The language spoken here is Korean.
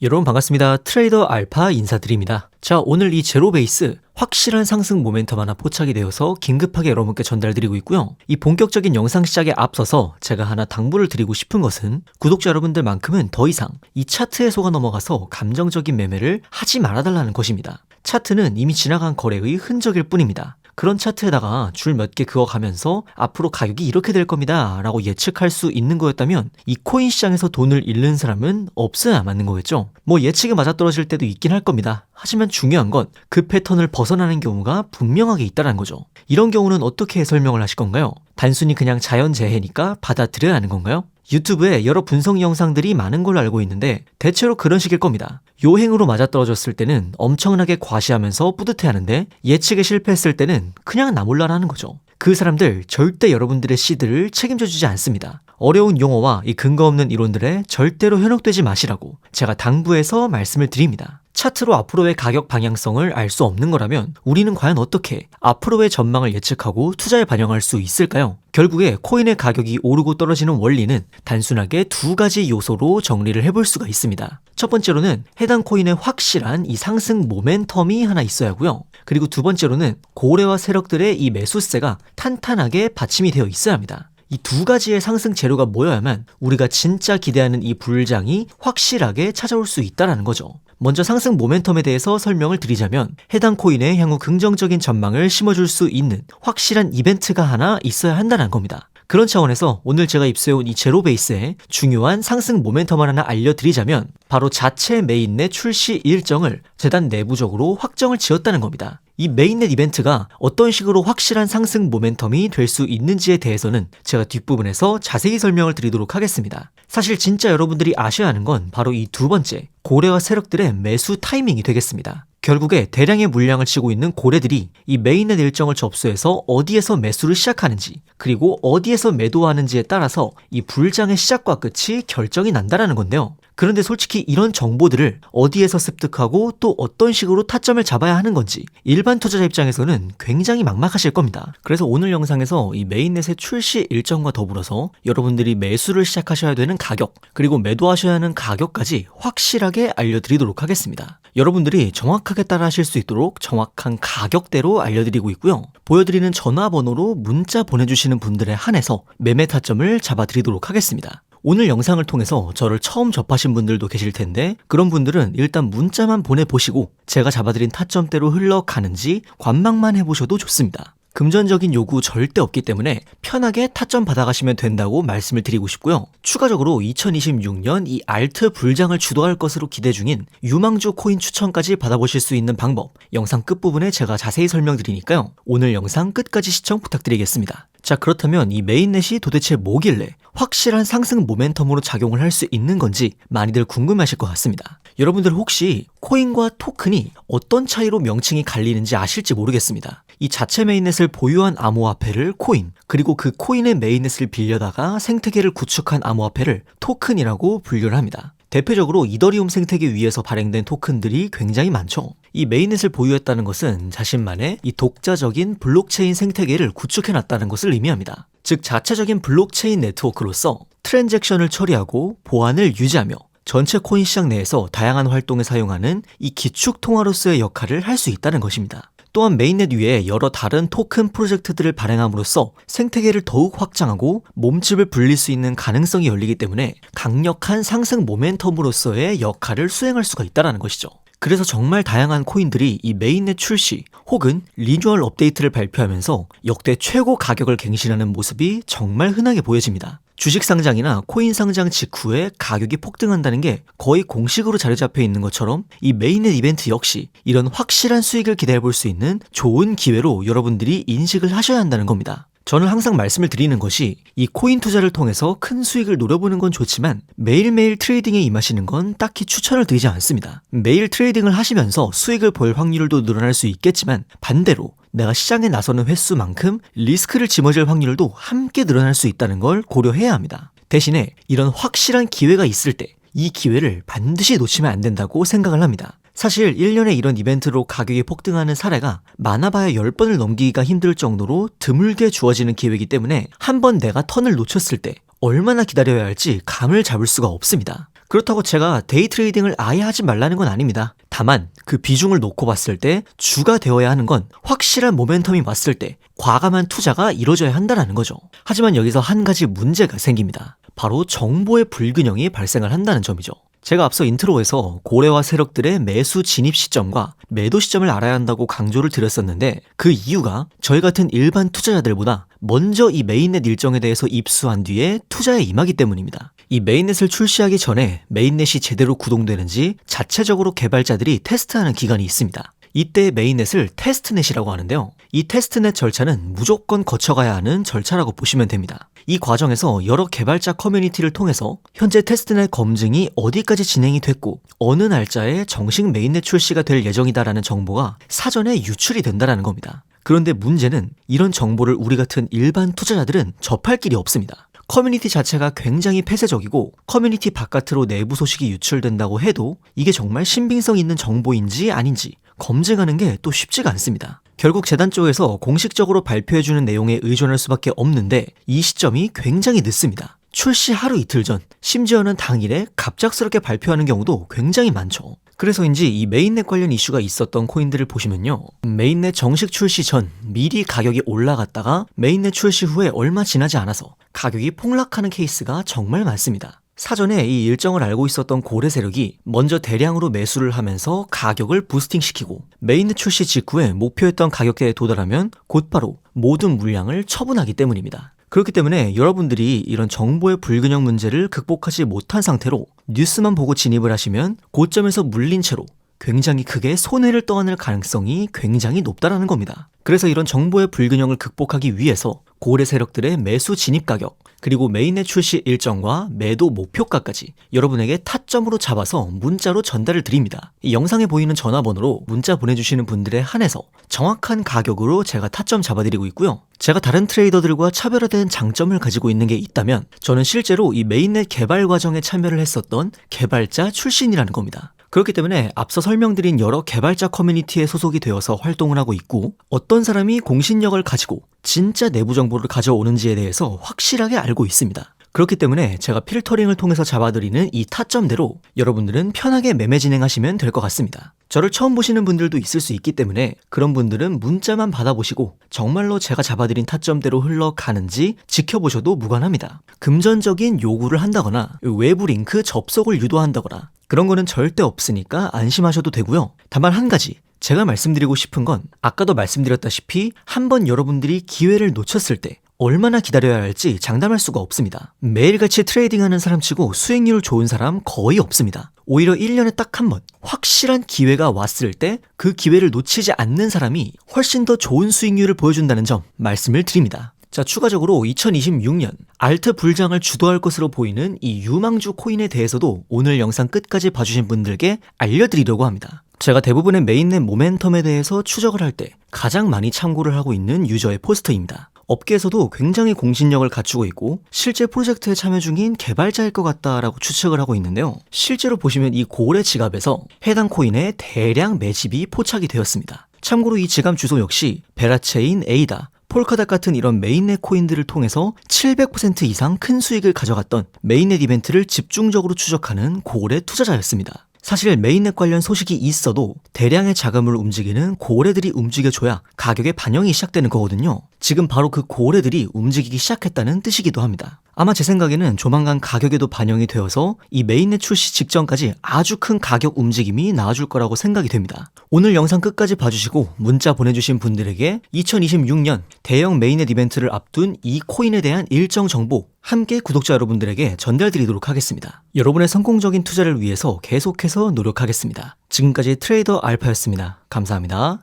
여러분 반갑습니다. 트레이더 알파 인사드립니다. 자, 오늘 이 제로베이스 확실한 상승 모멘텀 하나 포착이 되어서 긴급하게 여러분께 전달드리고 있고요. 이 본격적인 영상 시작에 앞서서 제가 하나 당부를 드리고 싶은 것은 구독자 여러분들만큼은 더 이상 이 차트에 속아 넘어가서 감정적인 매매를 하지 말아달라는 것입니다. 차트는 이미 지나간 거래의 흔적일 뿐입니다. 그런 차트에다가 줄 몇 개 그어가면서 앞으로 가격이 이렇게 될 겁니다 라고 예측할 수 있는 거였다면 이 코인 시장에서 돈을 잃는 사람은 없어야 맞는 거겠죠. 뭐 예측이 맞아떨어질 때도 있긴 할 겁니다. 하지만 중요한 건 그 패턴을 벗어나는 경우가 분명하게 있다는 거죠. 이런 경우는 어떻게 설명을 하실 건가요? 단순히 그냥 자연재해니까 받아들여야 하는 건가요? 유튜브에 여러 분석 영상들이 많은 걸로 알고 있는데 대체로 그런 식일 겁니다. 요행으로 맞아떨어졌을 때는 엄청나게 과시하면서 뿌듯해하는데 예측에 실패했을 때는 그냥 나 몰라라는 거죠. 그 사람들 절대 여러분들의 시드를 책임져주지 않습니다. 어려운 용어와 이 근거 없는 이론들에 절대로 현혹되지 마시라고 제가 당부해서 말씀을 드립니다. 차트로 앞으로의 가격 방향성을 알 수 없는 거라면 우리는 과연 어떻게 앞으로의 전망을 예측하고 투자에 반영할 수 있을까요? 결국에 코인의 가격이 오르고 떨어지는 원리는 단순하게 두 가지 요소로 정리를 해볼 수가 있습니다. 첫 번째로는 해당 코인의 확실한 이 상승 모멘텀이 하나 있어야 하고요. 그리고 두 번째로는 고래와 세력들의 이 매수세가 탄탄하게 받침이 되어 있어야 합니다. 이 두 가지의 상승 재료가 모여야만 우리가 진짜 기대하는 이 불장이 확실하게 찾아올 수 있다는 거죠. 먼저 상승 모멘텀에 대해서 설명을 드리자면 해당 코인의 향후 긍정적인 전망을 심어줄 수 있는 확실한 이벤트가 하나 있어야 한다는 겁니다. 그런 차원에서 오늘 제가 입수해온 이 제로베이스의 중요한 상승 모멘텀을 하나 알려드리자면 바로 자체 메인넷 출시 일정을 재단 내부적으로 확정을 지었다는 겁니다. 이 메인넷 이벤트가 어떤 식으로 확실한 상승 모멘텀이 될 수 있는지에 대해서는 제가 뒷부분에서 자세히 설명을 드리도록 하겠습니다. 사실 진짜 여러분들이 아셔야 하는 건 바로 이 두 번째, 고래와 세력들의 매수 타이밍이 되겠습니다. 결국에 대량의 물량을 치고 있는 고래들이 이 메인넷 일정을 접수해서 어디에서 매수를 시작하는지 그리고 어디에서 매도하는지에 따라서 이 불장의 시작과 끝이 결정이 난다는 건데요. 그런데 솔직히 이런 정보들을 어디에서 습득하고 또 어떤 식으로 타점을 잡아야 하는 건지 일반 투자자 입장에서는 굉장히 막막하실 겁니다. 그래서 오늘 영상에서 이 메인넷의 출시 일정과 더불어서 여러분들이 매수를 시작하셔야 되는 가격 그리고 매도하셔야 하는 가격까지 확실하게 알려드리도록 하겠습니다. 여러분들이 정확하게 따라하실 수 있도록 정확한 가격대로 알려드리고 있고요. 보여드리는 전화번호로 문자 보내주시는 분들에 한해서 매매 타점을 잡아드리도록 하겠습니다. 오늘 영상을 통해서 저를 처음 접하신 분들도 계실 텐데 그런 분들은 일단 문자만 보내보시고 제가 잡아드린 타점대로 흘러가는지 관망만 해보셔도 좋습니다. 금전적인 요구 절대 없기 때문에 편하게 타점 받아가시면 된다고 말씀을 드리고 싶고요. 추가적으로 2026년 이 알트 불장을 주도할 것으로 기대 중인 유망주 코인 추천까지 받아보실 수 있는 방법 영상 끝부분에 제가 자세히 설명드리니까요. 오늘 영상 끝까지 시청 부탁드리겠습니다. 자, 그렇다면 이 메인넷이 도대체 뭐길래 확실한 상승 모멘텀으로 작용을 할 수 있는 건지 많이들 궁금하실 것 같습니다. 여러분들 혹시 코인과 토큰이 어떤 차이로 명칭이 갈리는지 아실지 모르겠습니다. 이 자체 메인넷을 보유한 암호화폐를 코인, 그리고 그 코인의 메인넷을 빌려다가 생태계를 구축한 암호화폐를 토큰이라고 분류를 합니다. 대표적으로 이더리움 생태계 위에서 발행된 토큰들이 굉장히 많죠. 이 메인넷을 보유했다는 것은 자신만의 이 독자적인 블록체인 생태계를 구축해놨다는 것을 의미합니다. 즉 자체적인 블록체인 네트워크로서 트랜잭션을 처리하고 보안을 유지하며 전체 코인 시장 내에서 다양한 활동에 사용하는 이 기축 통화로서의 역할을 할 수 있다는 것입니다. 또한 메인넷 위에 여러 다른 토큰 프로젝트들을 발행함으로써 생태계를 더욱 확장하고 몸집을 불릴 수 있는 가능성이 열리기 때문에 강력한 상승 모멘텀으로서의 역할을 수행할 수가 있다는 것이죠. 그래서 정말 다양한 코인들이 이 메인넷 출시 혹은 리뉴얼 업데이트를 발표하면서 역대 최고 가격을 갱신하는 모습이 정말 흔하게 보여집니다. 주식 상장이나 코인 상장 직후에 가격이 폭등한다는 게 거의 공식으로 자리 잡혀 있는 것처럼 이 메인넷 이벤트 역시 이런 확실한 수익을 기대해 볼 수 있는 좋은 기회로 여러분들이 인식을 하셔야 한다는 겁니다. 저는 항상 말씀을 드리는 것이 이 코인 투자를 통해서 큰 수익을 노려보는 건 좋지만 매일매일 트레이딩에 임하시는 건 딱히 추천을 드리지 않습니다. 매일 트레이딩을 하시면서 수익을 볼 확률도 늘어날 수 있겠지만 반대로 내가 시장에 나서는 횟수만큼 리스크를 짊어질 확률도 함께 늘어날 수 있다는 걸 고려해야 합니다. 대신에 이런 확실한 기회가 있을 때 이 기회를 반드시 놓치면 안 된다고 생각을 합니다. 사실 1년에 이런 이벤트로 가격이 폭등하는 사례가 많아봐야 10번을 넘기기가 힘들 정도로 드물게 주어지는 기회이기 때문에 한번 내가 턴을 놓쳤을 때 얼마나 기다려야 할지 감을 잡을 수가 없습니다. 그렇다고 제가 데이 트레이딩을 아예 하지 말라는 건 아닙니다. 다만 그 비중을 놓고 봤을 때 주가 되어야 하는 건 확실한 모멘텀이 왔을 때 과감한 투자가 이루어져야 한다는 거죠. 하지만 여기서 한 가지 문제가 생깁니다. 바로 정보의 불균형이 발생을 한다는 점이죠. 제가 앞서 인트로에서 고래와 세력들의 매수 진입 시점과 매도 시점을 알아야 한다고 강조를 드렸었는데 그 이유가 저희 같은 일반 투자자들보다 먼저 이 메인넷 일정에 대해서 입수한 뒤에 투자에 임하기 때문입니다. 이 메인넷을 출시하기 전에 메인넷이 제대로 구동되는지 자체적으로 개발자들이 테스트하는 기간이 있습니다. 이때 메인넷을 테스트넷이라고 하는데요. 이 테스트넷 절차는 무조건 거쳐가야 하는 절차라고 보시면 됩니다. 이 과정에서 여러 개발자 커뮤니티를 통해서 현재 테스트넷 검증이 어디까지 진행이 됐고 어느 날짜에 정식 메인넷 출시가 될 예정이다라는 정보가 사전에 유출이 된다는 겁니다. 그런데 문제는 이런 정보를 우리 같은 일반 투자자들은 접할 길이 없습니다. 커뮤니티 자체가 굉장히 폐쇄적이고 커뮤니티 바깥으로 내부 소식이 유출된다고 해도 이게 정말 신빙성 있는 정보인지 아닌지 검증하는 게 또 쉽지가 않습니다. 결국 재단 쪽에서 공식적으로 발표해주는 내용에 의존할 수밖에 없는데 이 시점이 굉장히 늦습니다. 출시 하루 이틀 전, 심지어는 당일에 갑작스럽게 발표하는 경우도 굉장히 많죠. 그래서인지 이 메인넷 관련 이슈가 있었던 코인들을 보시면요. 메인넷 정식 출시 전 미리 가격이 올라갔다가 메인넷 출시 후에 얼마 지나지 않아서 가격이 폭락하는 케이스가 정말 많습니다. 사전에 이 일정을 알고 있었던 고래 세력이 먼저 대량으로 매수를 하면서 가격을 부스팅시키고 메인넷 출시 직후에 목표했던 가격대에 도달하면 곧바로 모든 물량을 처분하기 때문입니다. 그렇기 때문에 여러분들이 이런 정보의 불균형 문제를 극복하지 못한 상태로 뉴스만 보고 진입을 하시면 고점에서 물린 채로 굉장히 크게 손해를 떠안을 가능성이 굉장히 높다라는 겁니다. 그래서 이런 정보의 불균형을 극복하기 위해서 고래 세력들의 매수 진입 가격, 그리고 메인넷 출시 일정과 매도 목표가까지 여러분에게 타점으로 잡아서 문자로 전달을 드립니다. 이 영상에 보이는 전화번호로 문자 보내주시는 분들에 한해서 정확한 가격으로 제가 타점 잡아드리고 있고요. 제가 다른 트레이더들과 차별화된 장점을 가지고 있는 게 있다면 저는 실제로 이 메인넷 개발 과정에 참여를 했었던 개발자 출신이라는 겁니다. 그렇기 때문에 앞서 설명드린 여러 개발자 커뮤니티에 소속이 되어서 활동을 하고 있고 어떤 사람이 공신력을 가지고 진짜 내부 정보를 가져오는지에 대해서 확실하게 알고 있습니다. 그렇기 때문에 제가 필터링을 통해서 잡아드리는 이 타점대로 여러분들은 편하게 매매 진행하시면 될 것 같습니다. 저를 처음 보시는 분들도 있을 수 있기 때문에 그런 분들은 문자만 받아보시고 정말로 제가 잡아드린 타점대로 흘러가는지 지켜보셔도 무관합니다. 금전적인 요구를 한다거나 외부 링크 접속을 유도한다거나 그런 거는 절대 없으니까 안심하셔도 되고요. 다만 한 가지 제가 말씀드리고 싶은 건 아까도 말씀드렸다시피 한번 여러분들이 기회를 놓쳤을 때 얼마나 기다려야 할지 장담할 수가 없습니다. 매일같이 트레이딩하는 사람치고 수익률 좋은 사람 거의 없습니다. 오히려 1년에 딱 한 번 확실한 기회가 왔을 때 그 기회를 놓치지 않는 사람이 훨씬 더 좋은 수익률을 보여준다는 점 말씀을 드립니다. 자, 추가적으로 2026년 알트 불장을 주도할 것으로 보이는 이 유망주 코인에 대해서도 오늘 영상 끝까지 봐주신 분들께 알려드리려고 합니다. 제가 대부분의 메인넷 모멘텀에 대해서 추적을 할 때 가장 많이 참고를 하고 있는 유저의 포스터입니다. 업계에서도 굉장히 공신력을 갖추고 있고 실제 프로젝트에 참여 중인 개발자일 것 같다라고 추측을 하고 있는데요. 실제로 보시면 이 고래 지갑에서 해당 코인의 대량 매집이 포착이 되었습니다. 참고로 이 지갑 주소 역시 베라체인, 에이다, 폴카닷 같은 이런 메인넷 코인들을 통해서 700% 이상 큰 수익을 가져갔던 메인넷 이벤트를 집중적으로 추적하는 고래 투자자였습니다. 사실 메인넷 관련 소식이 있어도 대량의 자금을 움직이는 고래들이 움직여줘야 가격에 반영이 시작되는 거거든요. 지금 바로 그 고래들이 움직이기 시작했다는 뜻이기도 합니다. 아마 제 생각에는 조만간 가격에도 반영이 되어서 이 메인넷 출시 직전까지 아주 큰 가격 움직임이 나와줄 거라고 생각이 됩니다. 오늘 영상 끝까지 봐주시고 문자 보내주신 분들에게 2026년 대형 메인넷 이벤트를 앞둔 이 코인에 대한 일정 정보 함께 구독자 여러분들에게 전달드리도록 하겠습니다. 여러분의 성공적인 투자를 위해서 계속해서 노력하겠습니다. 지금까지 트레이더 알파였습니다. 감사합니다.